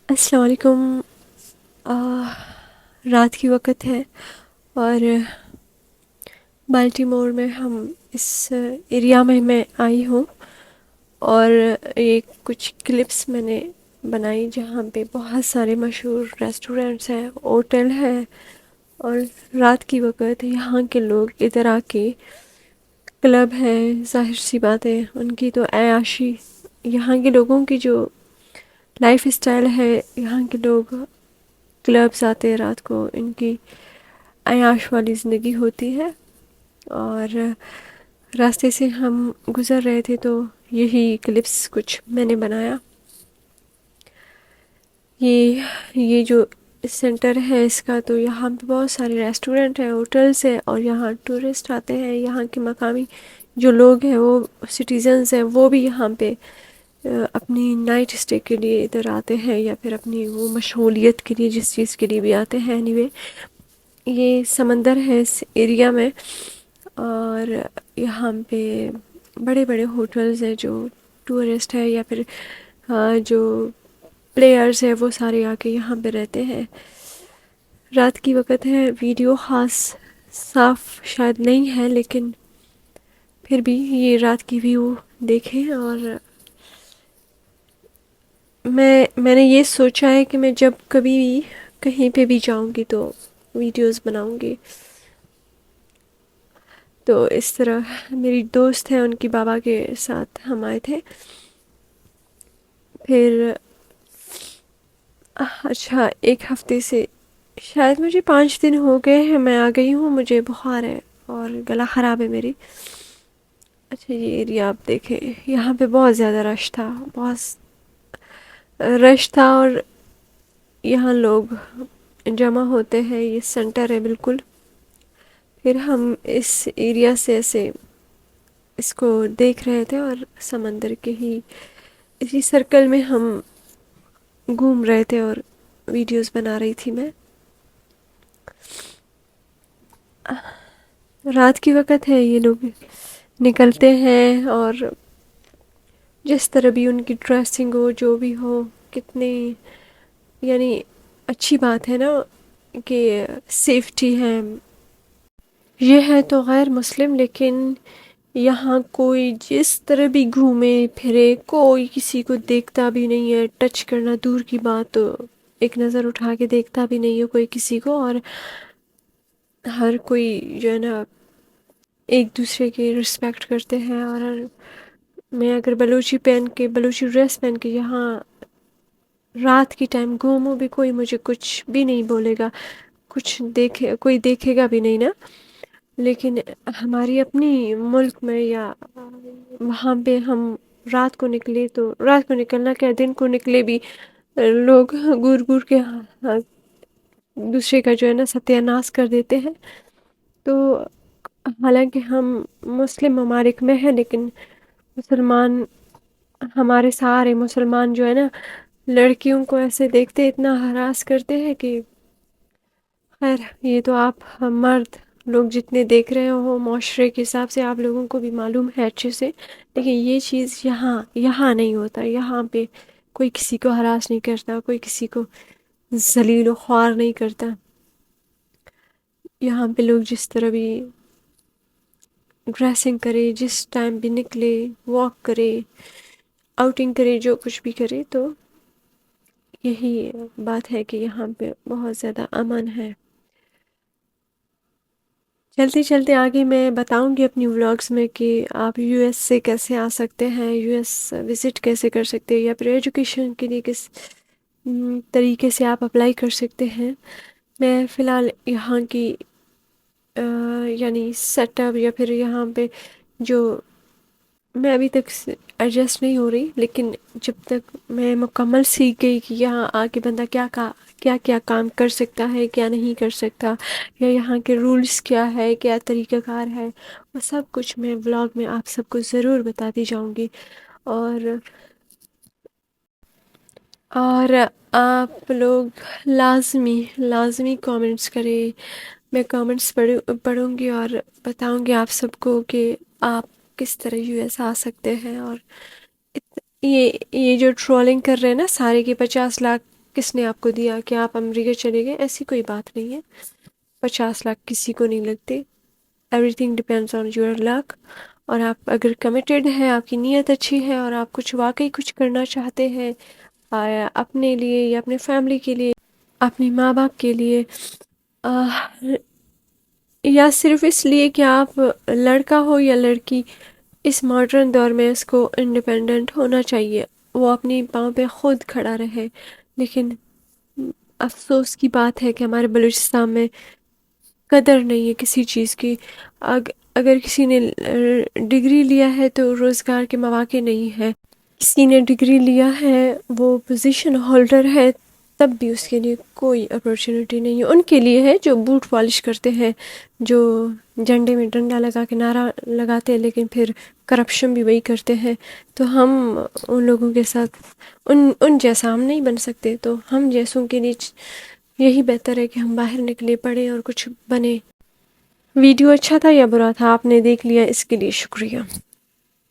السلام علیکم۔ رات کی وقت ہے اور بالٹی مور میں ہم اس ایریا میں آئی ہوں، اور یہ کچھ کلپس میں نے بنائی جہاں پہ بہت سارے مشہور ریسٹورینٹس ہیں، ہوٹل ہے، اور رات کی وقت یہاں کے لوگ ادھر آ کے کلب ہے، ظاہر سی بات ہے ان کی تو عیاشی، یہاں کے لوگوں کی جو لائف اسٹائل ہے، یہاں کے لوگ کلبس آتے ہیں رات کو، ان کی عیاش والی زندگی ہوتی ہے۔ اور راستے سے ہم گزر رہے تھے تو یہی کلپس کچھ میں نے بنایا۔ یہ جو سینٹر ہے اس کا، تو یہاں پہ بہت سارے ریسٹورنٹ ہیں، ہوٹلس ہیں، اور یہاں ٹورسٹ آتے ہیں، یہاں کے مقامی جو لوگ ہیں، وہ سٹیزنز ہیں، وہ بھی یہاں پہ اپنی نائٹ اسٹے کے لیے ادھر آتے ہیں، یا پھر اپنی وہ مشغولیت کے لیے جس چیز کے لیے بھی آتے ہیں۔ اینی وے، یہ سمندر ہے اس ایریا میں، اور یہاں پہ بڑے بڑے ہوٹلز ہیں، جو ٹورسٹ ہے یا پھر جو پلیئرز ہیں وہ سارے آ کے یہاں پہ رہتے ہیں۔ رات کی وقت ہے، ویڈیو خاص صاف شاید نہیں ہے، لیکن پھر بھی یہ رات کی ویو دیکھیں۔ اور میں نے یہ سوچا ہے کہ میں جب کبھی بھی کہیں پہ بھی جاؤں گی تو ویڈیوز بناؤں گی۔ تو اس طرح میری دوست ہے، ان کی بابا کے ساتھ ہم آئے تھے۔ پھر اچھا، ایک ہفتے سے شاید مجھے 5 دن ہو گئے ہیں میں آ گئی ہوں، مجھے بخار ہے اور گلا خراب ہے میری۔ اچھا، یہ ایریا آپ دیکھیں، یہاں پہ بہت زیادہ رش تھا، بہت رش تھا، اور یہاں لوگ جمع ہوتے ہیں، یہ سینٹر ہے بالکل۔ پھر ہم اس ایریا سے ایسے اس کو دیکھ رہے تھے، اور سمندر کے ہی اسی سرکل میں ہم گھوم رہے تھے، اور ویڈیوز بنا رہی تھی میں۔ رات کی وقت ہے، یہ لوگ نکلتے ہیں، اور جس طرح بھی ان کی ڈریسنگ ہو، جو بھی ہو، کتنی یعنی اچھی بات ہے نا کہ سیفٹی ہے۔ یہ ہے تو غیر مسلم، لیکن یہاں کوئی جس طرح بھی گھومے پھرے، کوئی کسی کو دیکھتا بھی نہیں ہے، ٹچ کرنا دور کی بات، تو ایک نظر اٹھا کے دیکھتا بھی نہیں ہے کوئی کسی کو، اور ہر کوئی جو ہے نا ایک دوسرے کی رسپیکٹ کرتے ہیں۔ اور میں اگر بلوچی ڈریس پہن کے یہاں رات کی ٹائم گھوموں بھی، کوئی مجھے کچھ بھی نہیں بولے گا، کوئی دیکھے گا بھی نہیں نا۔ لیکن ہماری اپنی ملک میں یا وہاں پہ ہم رات کو نکلے تو رات کو نکلنا کیا، دن کو نکلے بھی لوگ گور گور کے دوسرے کا جو ہے نا ستیہ ناش کر دیتے ہیں۔ تو حالانکہ ہم مسلم ممالک میں ہیں، لیکن مسلمان، ہمارے سارے مسلمان جو ہے نا لڑکیوں کو ایسے دیکھتے اتنا ہراس کرتے ہیں کہ خیر، یہ تو آپ مرد لوگ جتنے دیکھ رہے ہو معاشرے کے حساب سے آپ لوگوں کو بھی معلوم ہے اچھے سے، لیکن یہ چیز یہاں نہیں ہوتا۔ یہاں پہ کوئی کسی کو ہراس نہیں کرتا، کوئی کسی کو ذلیل و خوار نہیں کرتا۔ یہاں پہ لوگ جس طرح بھی ڈریسنگ کرے، جس ٹائم بھی نکلے، واک کرے، آؤٹنگ کرے، جو کچھ بھی کرے، تو یہی بات ہے کہ یہاں پہ بہت زیادہ امن ہے۔ چلتے چلتے آگے میں بتاؤں گی اپنی ولاگز میں کہ آپ یو ایس سے کیسے آ سکتے ہیں، یو ایس وزٹ کیسے کر سکتے ہیں، یا پھر ایجوکیشن کے لیے کس طریقے سے آپ اپلائی کر سکتے ہیں۔ میں فی الحال یہاں کی یعنی سیٹ اپ، یا پھر یہاں پہ جو میں ابھی تک ایڈجسٹ نہیں ہو رہی، لیکن جب تک میں مکمل سیکھ گئی کہ یہاں آ کے بندہ کیا کام کر سکتا ہے، کیا نہیں کر سکتا، یا یہاں کے رولز کیا ہے، کیا طریقہ کار ہے، وہ سب کچھ میں ولاگ میں آپ سب کو ضرور بتاتی جاؤں گی۔ اور آپ لوگ لازمی کامنٹس کریں، میں کامنٹس پڑھوں گی اور بتاؤں گی آپ سب کو کہ آپ کس طرح یو ایس آ سکتے ہیں۔ اور یہ جو ٹرولنگ کر رہے ہیں نا سارے کے 50 لاکھ کس نے آپ کو دیا کہ آپ امریکہ چلے گئے، ایسی کوئی بات نہیں ہے. 50 لاکھ کسی کو نہیں لگتے. Everything depends on your luck. اور آپ اگر کمیٹیڈ ہیں، آپ کی نیت اچھی ہے اور آپ واقعی کچھ کرنا چاہتے ہیں اپنے لیے یا اپنے فیملی کے لیے، اپنے ماں باپ کے لیے، یا صرف اس لیے کہ آپ لڑکا ہو یا لڑکی، اس ماڈرن دور میں اس کو انڈیپینڈنٹ ہونا چاہیے، وہ اپنی پاؤں پہ خود کھڑا رہے. لیکن افسوس کی بات ہے کہ ہمارے بلوچستان میں قدر نہیں ہے کسی چیز کی. اگر کسی نے ڈگری لیا ہے تو روزگار کے مواقع نہیں ہے. کسی نے ڈگری لیا ہے، وہ پوزیشن ہولڈر ہے، تب بھی اس کے لیے کوئی اپرچونٹی نہیں ہے. ان کے لیے ہے جو بوٹ پالش کرتے ہیں، جو جھنڈے میں ڈنڈا لگا کے نعرہ لگاتے ہیں لیکن پھر کرپشن بھی وہی کرتے ہیں. تو ہم ان لوگوں کے ساتھ ان جیسا ہم نہیں بن سکتے. تو ہم جیسوں کے لیے یہی بہتر ہے کہ ہم باہر نکلے، پڑھیں اور کچھ بنے. ویڈیو اچھا تھا یا برا تھا آپ نے دیکھ لیا، اس کے لیے شکریہ.